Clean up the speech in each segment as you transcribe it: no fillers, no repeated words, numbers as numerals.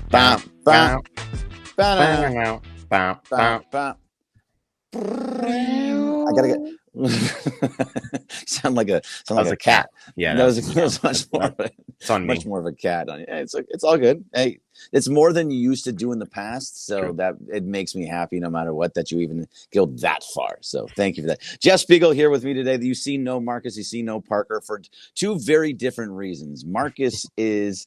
Bam, bam, bam, Bow, bow, bam, bow. bam. I gotta get sound like a cat. Yeah, That was much more it's on me. of a cat. It's all good. Hey, it's more than you used to do in the past, so True. that it makes me happy no matter what that you even go that far. So thank you for that. Jeff Spiegel here with me today. You see no Marcus, you see no Parker for two very different reasons. Marcus is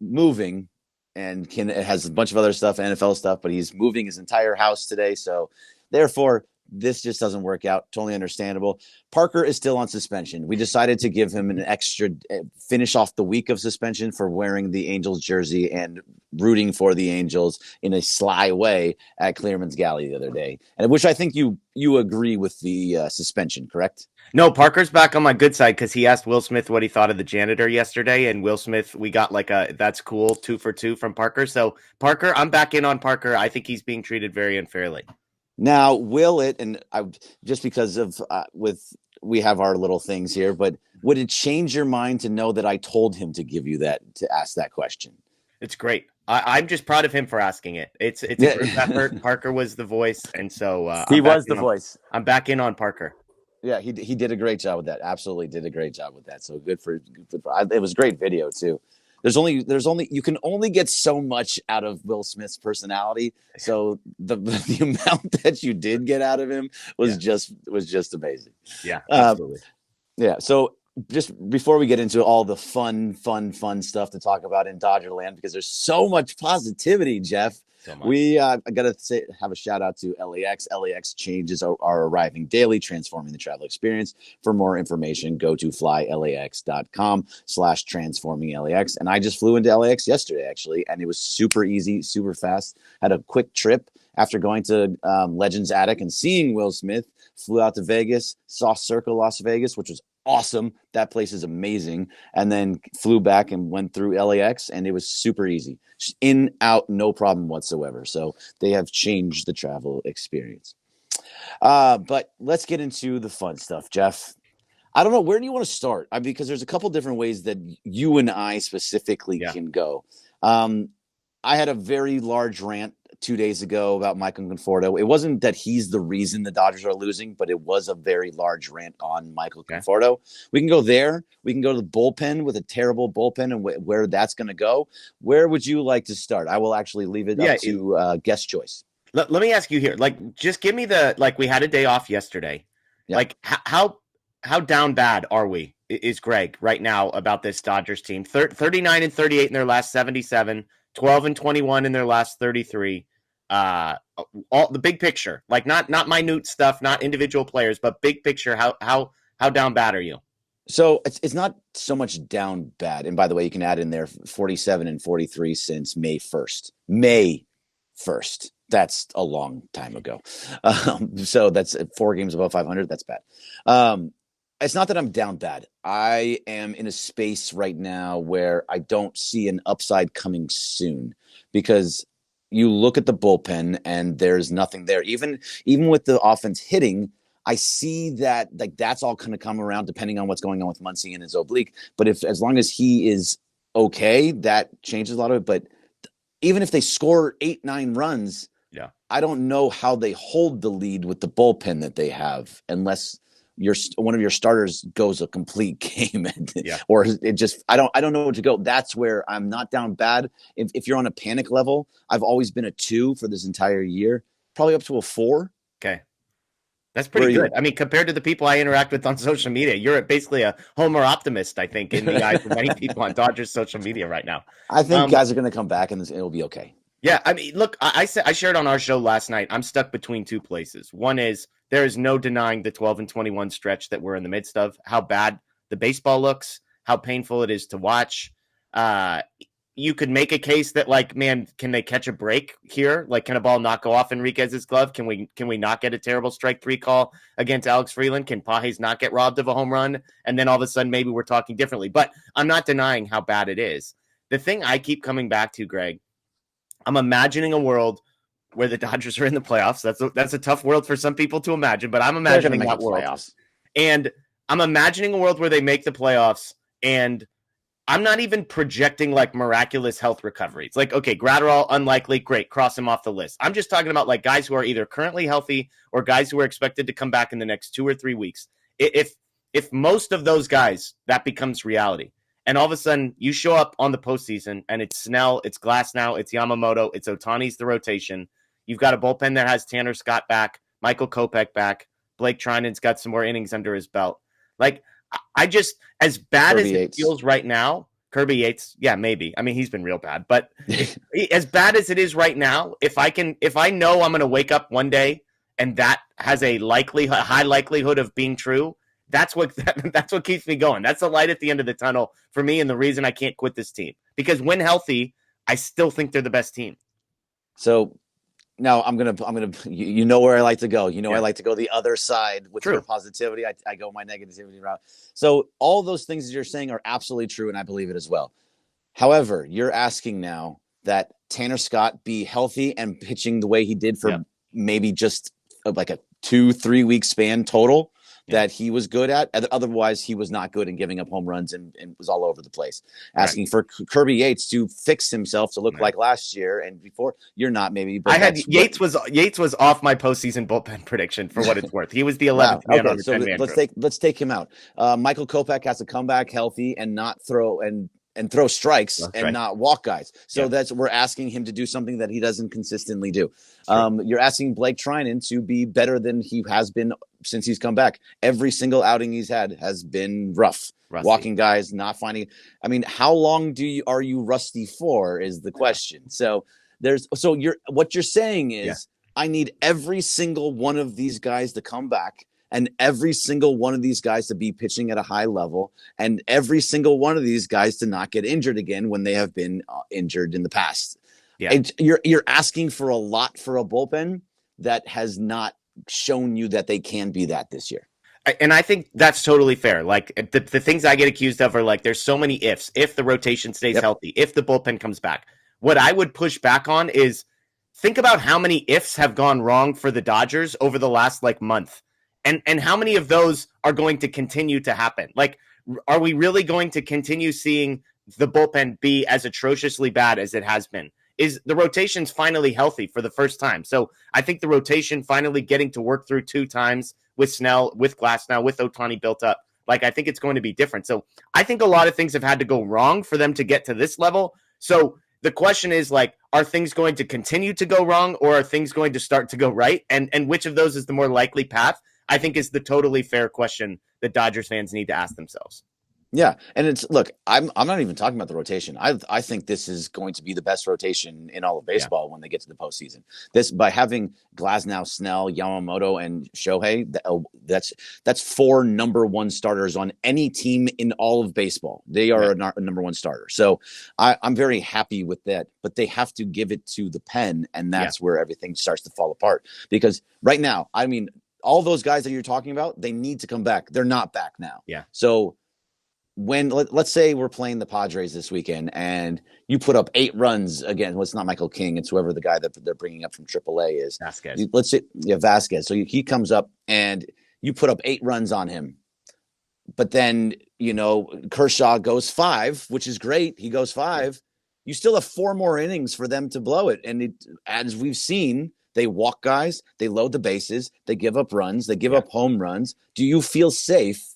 moving and has a bunch of other stuff, NFL stuff, but he's moving his entire house today, so therefore this just doesn't work out. Totally understandable. Parker is still on suspension. We decided to give him an extra finish off the week of suspension for wearing the Angels jersey and rooting for the Angels in a sly way at Clearman's Galley the other day, and which I think you agree with the suspension, correct? No, Parker's back on my good side because he asked Will Smith what he thought of the janitor yesterday, and Will Smith, we got like a that's cool 2 for 2 from Parker. So Parker, I'm back in on Parker. I think he's being treated very unfairly. Now, will it, and just because of we have our little things here, but would it change your mind to know that I told him to give you that, to ask that question? It's great. I'm just proud of him for asking it. It's a group effort. Parker was the voice, and so he was the voice. I'm back in on Parker. Yeah, he did a great job with that. Absolutely did a great job with that. So good for it was a great video too. There's only you can only get so much out of Will Smith's personality. So the amount that you did get out of him was just amazing. Yeah, absolutely. Yeah. So just before we get into all the fun stuff to talk about in Dodgerland, because there's so much positivity, Jeff. We I gotta have a shout out to LAX. LAX changes are arriving daily, transforming the travel experience. For more information, go to flylax.com/transforminglAX. And I just flew into LAX yesterday, actually, and it was super easy, super fast. Had a quick trip after going to Legends Attic and seeing Will Smith. Flew out to Vegas, saw Circle Las Vegas, which was awesome. That place is amazing. And then flew back and went through LAX, and it was super easy. Just in, out, no problem whatsoever. So they have changed the travel experience. But let's get into the fun stuff, Jeff. I don't know. Where do you want to start? Because there's a couple different ways that you and I specifically can go. I had a very large rant 2 days ago about Michael Conforto. It wasn't that he's the reason the Dodgers are losing, but it was a very large rant on Michael Conforto. We can go there. We can go to the bullpen with a terrible bullpen and where that's going to go. Where would you like to start? I will actually leave it up to guest choice. Let me ask you here. Just give me we had a day off yesterday. Yeah. How down bad are we, is Greg, right now about this Dodgers team? 39-38 in their last 77. 12-21 in their last 33. All the big picture, not minute stuff, not individual players, but big picture. How down bad are you? So it's not so much down bad. And by the way, you can add in there 47-43 since May 1st. May 1st. That's a long time ago. So that's 4 games above 500. That's bad. It's not that I'm down bad. I am in a space right now where I don't see an upside coming soon, because you look at the bullpen and there's nothing there. Even with the offense hitting, I see that that's all going to come around depending on what's going on with Muncy and his oblique. But as long as he is okay, that changes a lot of it. But even if they score 8-9 runs, I don't know how they hold the lead with the bullpen that they have, unless one of your starters goes a complete game, or it just I don't know where to go. That's where I'm not down bad. If you're on a panic level, I've always been a 2 for this entire year, probably up to a 4. Okay, that's pretty good. I mean, compared to the people I interact with on social media, you're basically a homer optimist, I think, in the eyes of many people on Dodgers social media right now. I think guys are going to come back and it'll be okay. Yeah, I mean, look, I shared on our show last night, I'm stuck between 2 places. One is there is no denying the 12-21 stretch that we're in the midst of, how bad the baseball looks, how painful it is to watch. You could make a case that, man, can they catch a break here? Can a ball not go off Enriquez's glove? Can we not get a terrible strike 3 call against Alex Freeland? Can Pages not get robbed of a home run? And then all of a sudden, maybe we're talking differently. But I'm not denying how bad it is. The thing I keep coming back to, Greg, I'm imagining a world where the Dodgers are in the playoffs. That's a tough world for some people to imagine, but I'm imagining that world. And I'm imagining a world where they make the playoffs and I'm not even projecting like miraculous health recoveries. Like, okay, Gratterall, unlikely, great, cross him off the list. I'm just talking about like guys who are either currently healthy or guys who are expected to come back in the next 2 or 3 weeks. If most of those guys, that becomes reality, and all of a sudden you show up on the postseason and it's Snell, it's Glasnow, it's Yamamoto, it's Ohtani's the rotation. You've got a bullpen that has Tanner Scott back, Michael Kopech back, Blake Trinan's got some more innings under his belt. Like, I just, as bad Kirby as it Yates. feels right now, Kirby Yates, yeah, maybe. I mean, he's been real bad, but as bad as it is right now, if I know I'm going to wake up one day and that has a high likelihood of being true, that's what keeps me going. That's the light at the end of the tunnel for me, and the reason I can't quit this team, because when healthy, I still think they're the best team. So now I'm gonna you know where I like to go. I like to go the other side with your positivity. I go my negativity route. So all those things that you're saying are absolutely true, and I believe it as well. However, you're asking now that Tanner Scott be healthy and pitching the way he did for maybe just like a 2-3 week span total that he was good at. Otherwise, he was not good in giving up home runs and was all over the place. Asking for Kirby Yates to fix himself to look like last year and before. You're not, maybe. But I had Yates was off my postseason bullpen prediction for what it's worth. He was the 11th man on the 10-man group. Let's take him out. Michael Kopech has to come back healthy and not throw throw strikes and not walk guys. So we're asking him to do something that he doesn't consistently do. You're asking Blake Trinan to be better than he has been since he's come back. Every single outing he's had has been rough. Rusty. Walking guys, not finding. I mean, how long are you rusty for is the question. So what you're saying is I need every single one of these guys to come back, and every single one of these guys to be pitching at a high level, and every single one of these guys to not get injured again when they have been injured in the past. Yeah. You're asking for a lot for a bullpen that has not shown you that they can be that this year. And I think that's totally fair. Like the things I get accused of are like, there's so many ifs. If the rotation stays healthy, if the bullpen comes back. What I would push back on is think about how many ifs have gone wrong for the Dodgers over the last month. And how many of those are going to continue to happen? Like, are we really going to continue seeing the bullpen be as atrociously bad as it has been? Is the rotation's finally healthy for the first time? So I think the rotation finally getting to work through 2 times with Snell, with Glasnow, with Ohtani built up. Like, I think it's going to be different. So I think a lot of things have had to go wrong for them to get to this level. So the question is, are things going to continue to go wrong, or are things going to start to go right? And which of those is the more likely path, I think, is the totally fair question that Dodgers fans need to ask themselves. Yeah, and look, I'm not even talking about the rotation. I think this is going to be the best rotation in all of baseball when they get to the postseason. This, by having Glasnow, Snell, Yamamoto, and Shohei, that's 4 number 1 starters on any team in all of baseball. They are a number 1 starter. So I'm very happy with that. But they have to give it to the pen, and that's where everything starts to fall apart. Because right now, I mean, all those guys that you're talking about, they need to come back. They're not back now. Yeah. So when let's say we're playing the Padres this weekend and you put up 8 runs again, well, it's not Michael King, it's whoever the guy that they're bringing up from AAA is. Vasquez. Let's say Vasquez. So he comes up and you put up 8 runs on him. But then, Kershaw goes 5, which is great. He goes 5. You still have 4 more innings for them to blow it. And as we've seen, they walk guys, they load the bases, they give up runs, they give up home runs. Do you feel safe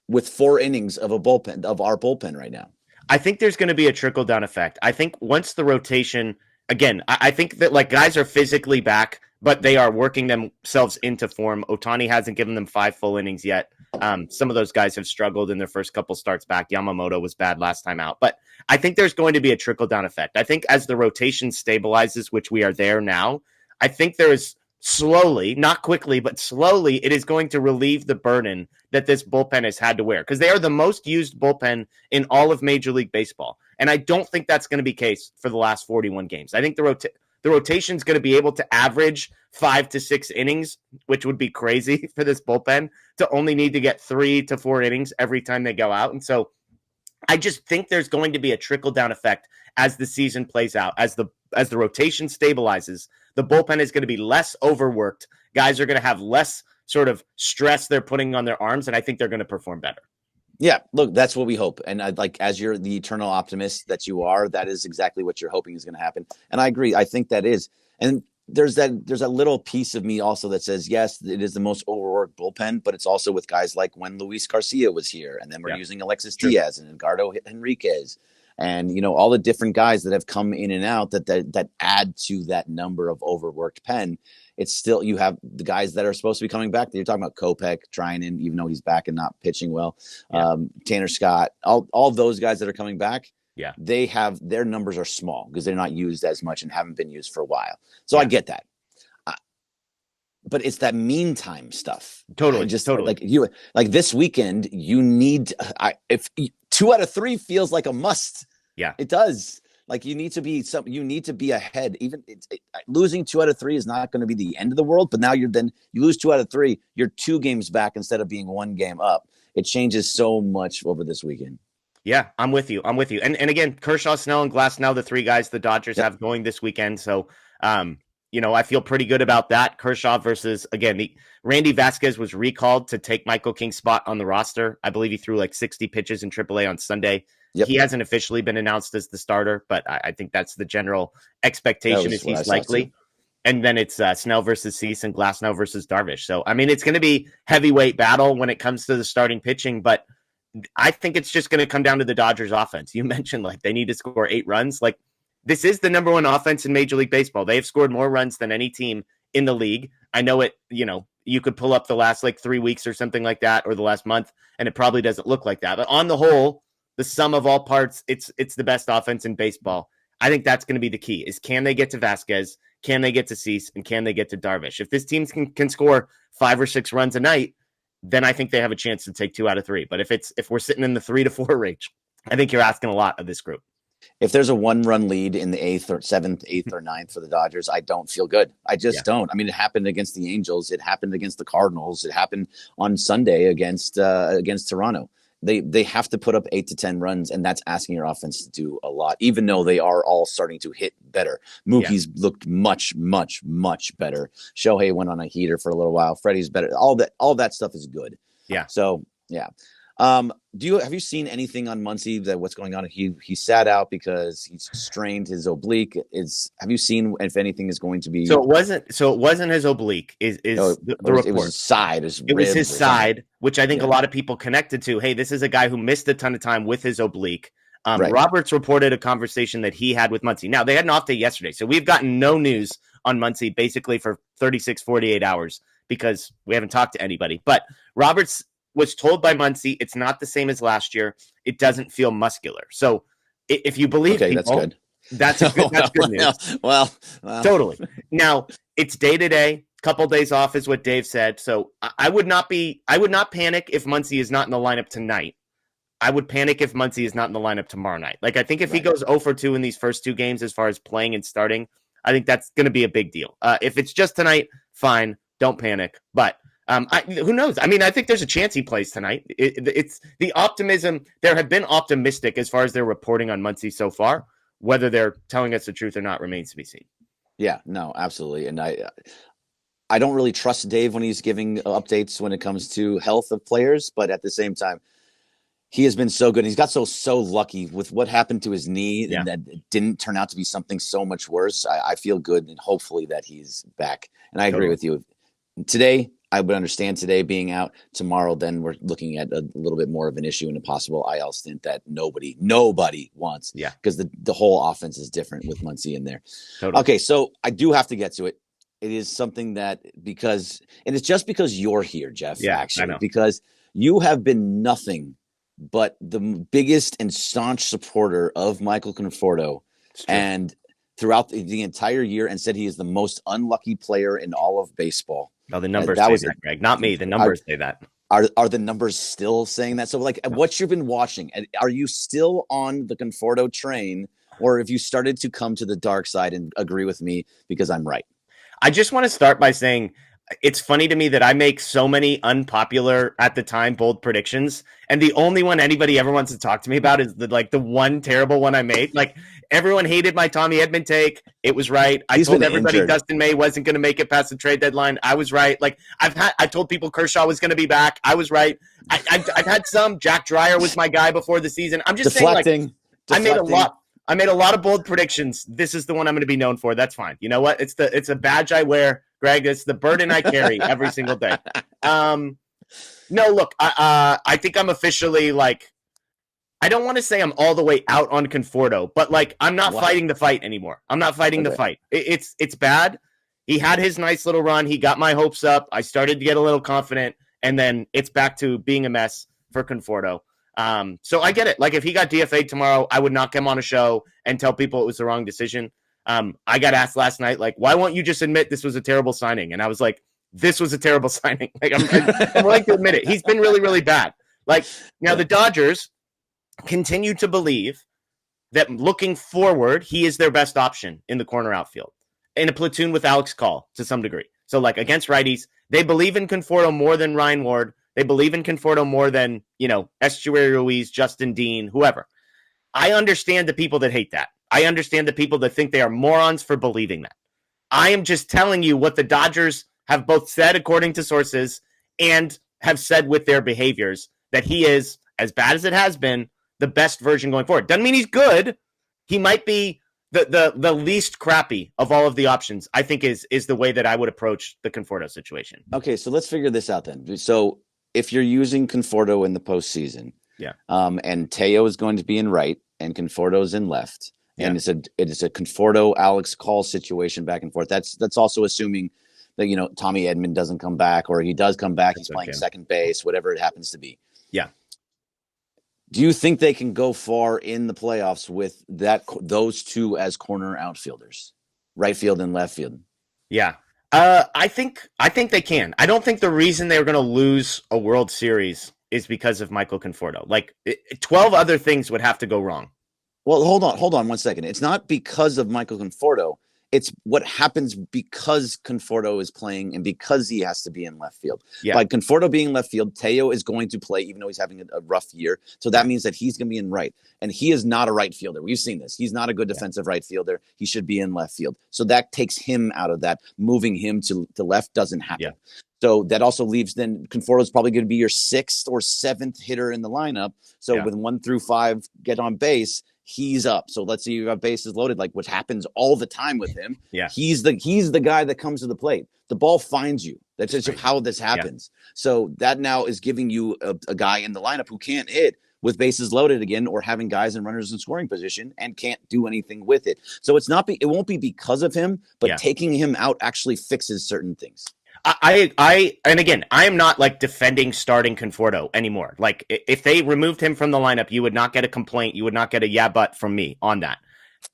with 4 innings of our bullpen right now? I think there's going to be a trickle down effect. I think once the rotation, again, I think that guys are physically back, but they are working themselves into form. Ohtani hasn't given them 5 full innings yet. Some of those guys have struggled in their first couple starts back. Yamamoto was bad last time out, but I think there's going to be a trickle down effect. I think as the rotation stabilizes, which we are there now, I think there is slowly, not quickly, but slowly, it is going to relieve the burden that this bullpen has had to wear, because they are the most used bullpen in all of Major League Baseball. And I don't think that's going to be the case for the last 41 games. I think the rotation is going to be able to average 5 to 6 innings, which would be crazy for this bullpen to only need to get 3 to 4 innings every time they go out. And so I just think there's going to be a trickle down effect as the season plays out, as the rotation stabilizes. The bullpen is going to be less overworked. Guys are going to have less sort of stress they're putting on their arms, and I think they're going to perform better. Yeah, look, that's what we hope. And as you're the eternal optimist that you are, that is exactly what you're hoping is going to happen. And I agree. I think that is. And there's a little piece of me also that says, yes, it is the most overworked bullpen, but it's also with guys like when Luis Garcia was here, and then we're using Alexis Diaz and Edgardo Henriquez, and all the different guys that have come in and out that add to that number of overworked pen. It's still, you have the guys that are supposed to be coming back. You're talking about Kopech, Trinan, even though he's back and not pitching well. Tanner Scott, all those guys that are coming back. Yeah, they have, their numbers are small because they're not used as much and haven't been used for a while. So I get that. But it's that meantime stuff. Totally. Like this weekend, you need, if 2 out of 3 feels like a must. Yeah, it does. Like you need to be ahead. Even losing 2 out of 3 is not going to be the end of the world. But now you lose 2 out of 3, you're 2 games back instead of being 1 game up. It changes so much over this weekend. Yeah, I'm with you. And again, Kershaw, Snell, and Glass, now the 3 guys the Dodgers have going this weekend. So, I feel pretty good about that. Kershaw versus, again, Randy Vasquez was recalled to take Michael King's spot on the roster. I believe he threw like 60 pitches in AAA on Sunday. Yep. He hasn't officially been announced as the starter, but I think that's the general expectation is he's likely. And then it's Snell versus Cease and Glasnow versus Darvish. So, I mean, it's going to be heavyweight battle when it comes to the starting pitching, but I think it's just going to come down to the Dodgers offense. You mentioned like they need to score 8 runs. Like this is the number 1 offense in Major League Baseball. They have scored more runs than any team in the league. I know it, you could pull up the last like 3 weeks or something like that, or the last month, and it probably doesn't look like that. But on the whole, the sum of all parts, it's the best offense in baseball. I think that's going to be the key is can they get to Vasquez? Can they get to Cease? And can they get to Darvish? If this team can score 5 or 6 runs a night, then I think they have a chance to take 2 out of 3. But if we're sitting in the 3 to 4 range, I think you're asking a lot of this group. If there's a 1-run lead in the 8th or 7th, 8th or 9th for the Dodgers, I don't feel good. I just don't. I mean, it happened against the Angels. It happened against the Cardinals. It happened on Sunday against Toronto. They have to put up 8 to 10 runs, and that's asking your offense to do a lot, even though they are all starting to hit better. Mookie's looked much, much, much better. Shohei went on a heater for a little while. Freddie's better. All that stuff is good. Yeah. So, yeah. Have you seen anything on Muncy that what's going on? He sat out because he's strained his oblique. Have you seen if anything is going to be? So it wasn't his oblique. The report. It was his side. It was his side, which I think a lot of people connected to. Hey, this is a guy who missed a ton of time with his oblique. Roberts reported a conversation that he had with Muncy. Now they had an off day yesterday, so we've gotten no news on Muncy basically for 36, 48 hours because we haven't talked to anybody. But Roberts was told by Muncy it's not the same as last year. It doesn't feel muscular. So if you believe people, that's good. That's good news. Well, totally. Now it's day to day. Couple days off is what Dave said. So I would not panic if Muncy is not in the lineup tonight. I would panic if Muncy is not in the lineup tomorrow night. Like I think if he goes 0 for 2 in these first 2 games as far as playing and starting, I think that's going to be a big deal. If it's just tonight, fine, don't panic. But who knows? I mean, I think there's a chance he plays tonight. It's the optimism. There have been optimistic as far as their reporting on Muncy so far. Whether they're telling us the truth or not remains to be seen. Yeah, no, absolutely. And I don't really trust Dave when he's giving updates when it comes to health of players, but at the same time, he has been so good. He's got so lucky with what happened to his knee and that it didn't turn out to be something so much worse. I feel good and hopefully that he's back. And I agree with you. Today, I would understand today being out. Tomorrow, then we're looking at a little bit more of an issue and a possible IL stint that nobody wants. Yeah, because the whole offense is different with Muncy in there. Totally. Okay, so I do have to get to it. It is something that it's just because you're here, Jeff. Yeah, actually, I know. Because you have been nothing but the biggest and staunch supporter of Michael Conforto, and throughout the entire year, and said he is the most unlucky player in all of baseball. No, the numbers say that, Greg. Not me. The numbers say that. Are the numbers still saying that? So, like, what you've been watching, are you still on the Conforto train, or have you started to come to the dark side and agree with me because I'm right? I just want to start by saying it's funny to me that I make so many unpopular at the time bold predictions, and the only one anybody ever wants to talk to me about is the one terrible one I made. Like, everyone hated my Tommy Edman take. It was right. I told everybody injured. Dustin May wasn't going to make it past the trade deadline. I was right. Like, I told people Kershaw was going to be back. I was right. I've had some. Jack Dreyer was my guy before the season. I'm just saying, I made a lot of bold predictions. This is the one I'm going to be known for. That's fine. You know what? It's a badge I wear, Greg. It's the burden I carry every single day. No, look, I think I'm officially, like, I don't want to say I'm all the way out on Conforto, but, like, I'm not fighting the fight anymore. I'm not fighting the fight. It's bad. He had his nice little run. He got my hopes up. I started to get a little confident, and then it's back to being a mess for Conforto. So I get it. Like, if he got DFA'd tomorrow, I would not come on a show and tell people it was the wrong decision. I got asked last night, like, why won't you just admit this was a terrible signing? And I was like, this was a terrible signing. Like, I'm willing to admit it. He's been really, really bad. Like, now the Dodgers continue to believe that looking forward, he is their best option in the corner outfield in a platoon with Alex Call to some degree. So, like, against righties, they believe in Conforto more than Ryan Ward. They believe in Conforto more than, Echeverry Ruiz, Justin Dean, whoever. I understand the people that hate that. I understand the people that think they are morons for believing that. I am just telling you what the Dodgers have both said according to sources and have said with their behaviors, that he is, as bad as it has been, the best version going forward. Doesn't mean he's good. He might be the least crappy of all of the options, I think is the way that I would approach the Conforto situation. Okay, so let's figure this out then. So if you're using Conforto in the postseason, and Teo is going to be in right and Conforto's in left, and it is a Conforto Alex Call situation back and forth. That's also assuming that Tommy Edman doesn't come back, or he does come back, he's playing second base, whatever it happens to be. Yeah. Do you think they can go far in the playoffs with those two as corner outfielders, right field and left field? Yeah. I think they can. I don't think the reason they're going to lose a World Series is because of Michael Conforto. Like, 12 other things would have to go wrong. Well, hold on 1 second. It's not because of Michael Conforto. It's what happens because Conforto is playing and because he has to be in left field. Yeah. By Conforto being left field, Teo is going to play even though he's having a rough year. So that means that he's going to be in right. And he is not a right fielder. We've seen this. He's not a good defensive right fielder. He should be in left field. So that takes him out of that. Moving him to left doesn't happen. Yeah. So that also leaves then Conforto is probably going to be your 6th or 7th hitter in the lineup. So with 1 through 5 get on base, he's up. So let's say you have bases loaded, like which happens all the time with him. Yeah. He's the guy that comes to the plate. The ball finds you. That's just how this happens. Yeah. So that now is giving you a guy in the lineup who can't hit with bases loaded again, or having guys and runners in scoring position and can't do anything with it. So it won't be because of him, but taking him out actually fixes certain things. And again, I am not like defending starting Conforto anymore. Like, if they removed him from the lineup, you would not get a complaint. You would not get a but from me on that.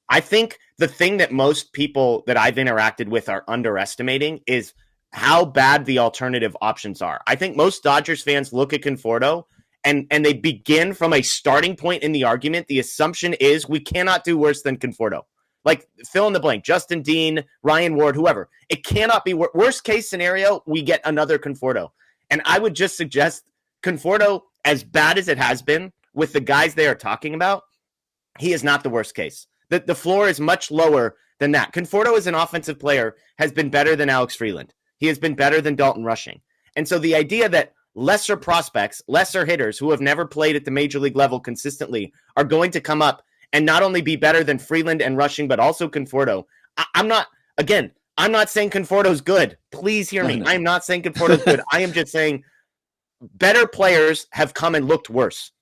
I think the thing that most people that I've interacted with are underestimating is how bad the alternative options are. I think most Dodgers fans look at Conforto and they begin from a starting point in the argument. The assumption is we cannot do worse than Conforto. Like, fill in the blank, Justin Dean, Ryan Ward, whoever. It cannot be worst case scenario, we get another Conforto. And I would just suggest Conforto, as bad as it has been with the guys they are talking about, he is not the worst case. The floor is much lower than that. Conforto as an offensive player has been better than Alex Freeland. He has been better than Dalton Rushing. And so the idea that lesser prospects, lesser hitters who have never played at the major league level consistently are going to come up and not only be better than Freeland and Rushing, but also Conforto. I'm not saying Conforto's good. Please hear me. I am not saying Conforto's good. I am just saying better players have come and looked worse.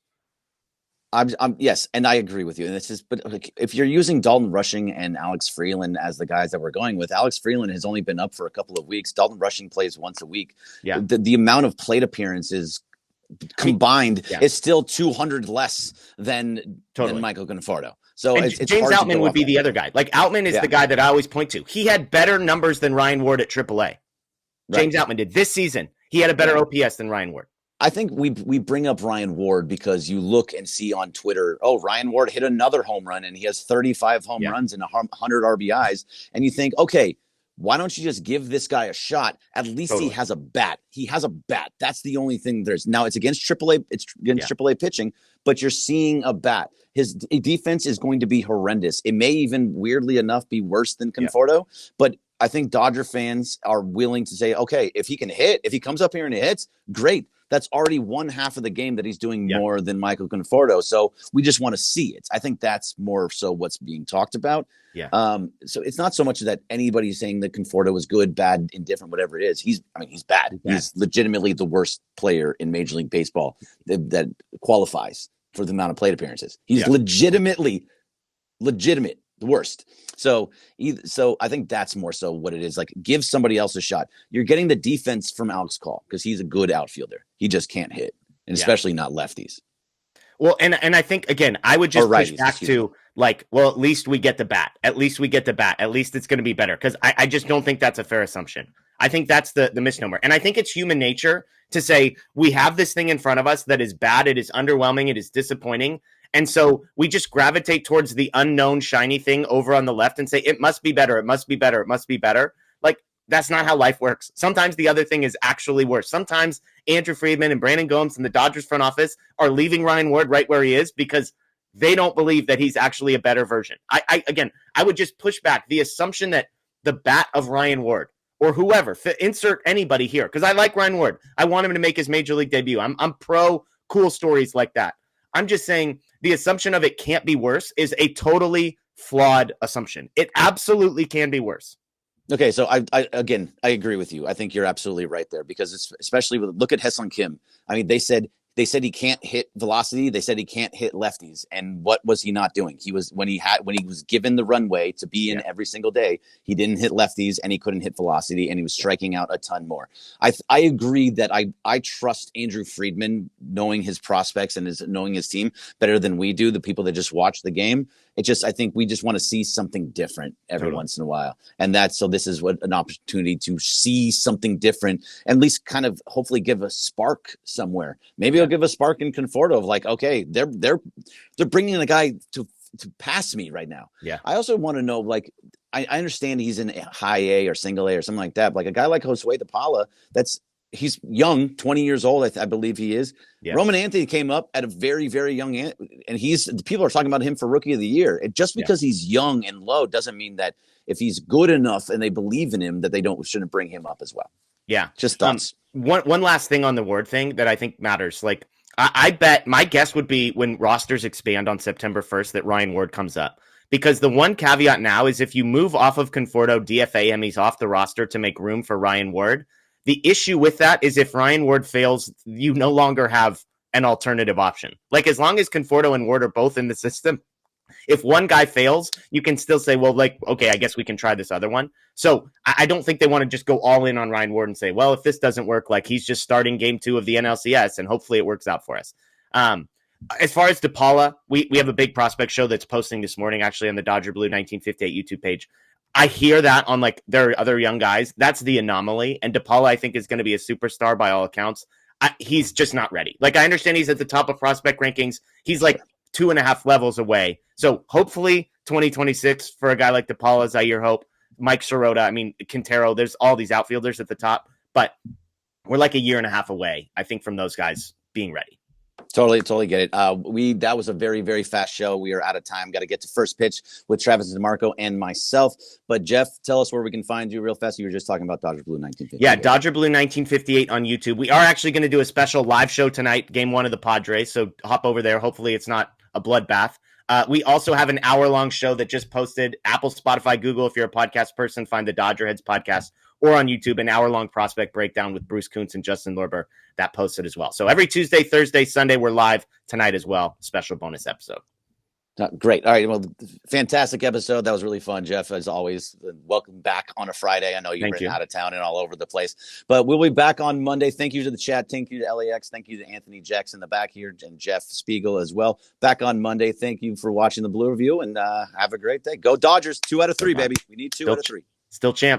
Yes, and I agree with you. And but like, if you're using Dalton Rushing and Alex Freeland as the guys that we're going with, Alex Freeland has only been up for a couple of weeks. Dalton Rushing plays once a week. Yeah. The amount of plate appearances combined is still 200 less than Michael Conforto. So it's James Outman would be the other guy. Like, Outman is the guy that I always point to. He had better numbers than Ryan Ward at AAA. James Outman did this season. He had a better OPS than Ryan Ward. I think we bring up Ryan Ward because you look and see on Twitter, Ryan Ward hit another home run and he has 35 home runs and 100 RBIs. And you think, okay, Why don't you just give this guy a shot? At least Totally. he has a bat. He has a bat. That's the only thing there's. Now it's against AAA. It's against AAA pitching, but you're seeing a bat. His defense is going to be horrendous. It may even, weirdly enough, be worse than Conforto. But I think Dodger fans are willing to say, okay, if he can hit, if he comes up here and hits, great. That's already one half of the game that he's doing more than Michael Conforto. So we just want to see it. I think that's more so what's being talked about. Yeah. So it's not so much that anybody's saying that Conforto is good, bad, indifferent, whatever it is. He's bad. He's legitimately the worst player in Major League Baseball that qualifies for the amount of plate appearances. He's legitimate, the worst. So I think that's more so what it is. Like, give somebody else a shot. You're getting the defense from Alex Call because he's a good outfielder. He just can't hit, and especially not lefties. Well, and I think, again, I would just push back to, like, well, at least we get the bat. At least we get the bat. At least it's going to be better. Because I just don't think that's a fair assumption. I think that's the misnomer. And I think it's human nature to say, we have this thing in front of us that is bad. It is underwhelming. It is disappointing. And so we just gravitate towards the unknown shiny thing over on the left and say, it must be better. It must be better. It must be better. Like, that's not how life works. Sometimes the other thing is actually worse. Sometimes Andrew Friedman and Brandon Gomes and the Dodgers front office are leaving Ryan Ward right where he is because they don't believe that he's actually a better version. I would just push back the assumption that the bat of Ryan Ward or whoever, insert anybody here, because I like Ryan Ward. I want him to make his Major League debut. I'm pro cool stories like that. I'm just saying the assumption of it can't be worse is a totally flawed assumption. It absolutely can be worse. Okay, so I agree with you. I think you're absolutely right there because it's, especially look at Hesung Kim. I mean, they said he can't hit velocity. They said he can't hit lefties. And what was he not doing? He was when he was given the runway to be in every single day, he didn't hit lefties and he couldn't hit velocity and he was striking out a ton more. I agree that I trust Andrew Friedman knowing his prospects and knowing his team better than we do, the people that just watch the game. I think we just want to see something different every once in a while. And this is an opportunity to see something different, at least kind of hopefully give a spark somewhere. Maybe I'll give a spark in Conforto of like, okay, they're bringing a guy to pass me right now. Yeah. I also want to know, like, I understand he's in high A or single A or something like that. But like a guy like Josue DePaula, he's young, 20 years old, I believe he is. Yeah. Roman Anthony came up at a very, very young and people are talking about him for Rookie of the Year. Just because he's young and low doesn't mean that if he's good enough and they believe in him that shouldn't bring him up as well. Yeah. Just thoughts. One last thing on the Ward thing that I think matters. Like, I bet my guess would be when rosters expand on September 1st that Ryan Ward comes up. Because the one caveat now is if you move off of Conforto, DFA him, he's off the roster to make room for Ryan Ward. The issue with that is if Ryan Ward fails, you no longer have an alternative option. Like, as long as Conforto and Ward are both in the system, if one guy fails, you can still say, well, like, okay, I guess we can try this other one. So I don't think they want to just go all in on Ryan Ward and say, well, if this doesn't work, like, he's just starting game 2 of the NLCS and hopefully it works out for us. As far as DePaula, we have a big prospect show that's posting this morning, actually, on the Dodger Blue 1958 YouTube page. I hear that on, like, there are other young guys. That's the anomaly. And DePaula, I think, is going to be a superstar by all accounts. He's just not ready. Like, I understand he's at the top of prospect rankings. He's like 2.5 levels away. So hopefully 2026 for a guy like DePaula, Zaire Hope, Mike Sirota, I mean, Quintero, there's all these outfielders at the top. But we're like 1.5 years away, I think, from those guys being ready. Totally get it. That was a very, very fast show. We are out of time. Got to get to first pitch with Travis DeMarco and myself. But Jeff, tell us where we can find you real fast. You were just talking about Dodger Blue 1958. Yeah, Dodger Blue 1958 on YouTube. We are actually going to do a special live show tonight, game 1 of the Padres. So hop over there. Hopefully it's not a bloodbath. We also have an hour-long show that just posted. Apple, Spotify, Google. If you're a podcast person, find the Dodger Heads podcast. Or on YouTube, an hour-long prospect breakdown with Bruce Kuntz and Justin Lorber that posted as well. So every Tuesday, Thursday, Sunday, we're live tonight as well. Special bonus episode. Great. All right. Well, fantastic episode. That was really fun, Jeff, as always. Welcome back on a Friday. I know you've been out of town and all over the place, but we'll be back on Monday. Thank you to the chat. Thank you to LAX. Thank you to Anthony Jacks in the back here and Jeff Spiegel as well. Back on Monday. Thank you for watching the Blue Review and have a great day. Go Dodgers. 2 out of 3, baby. We need 2 out of 3. Still champ.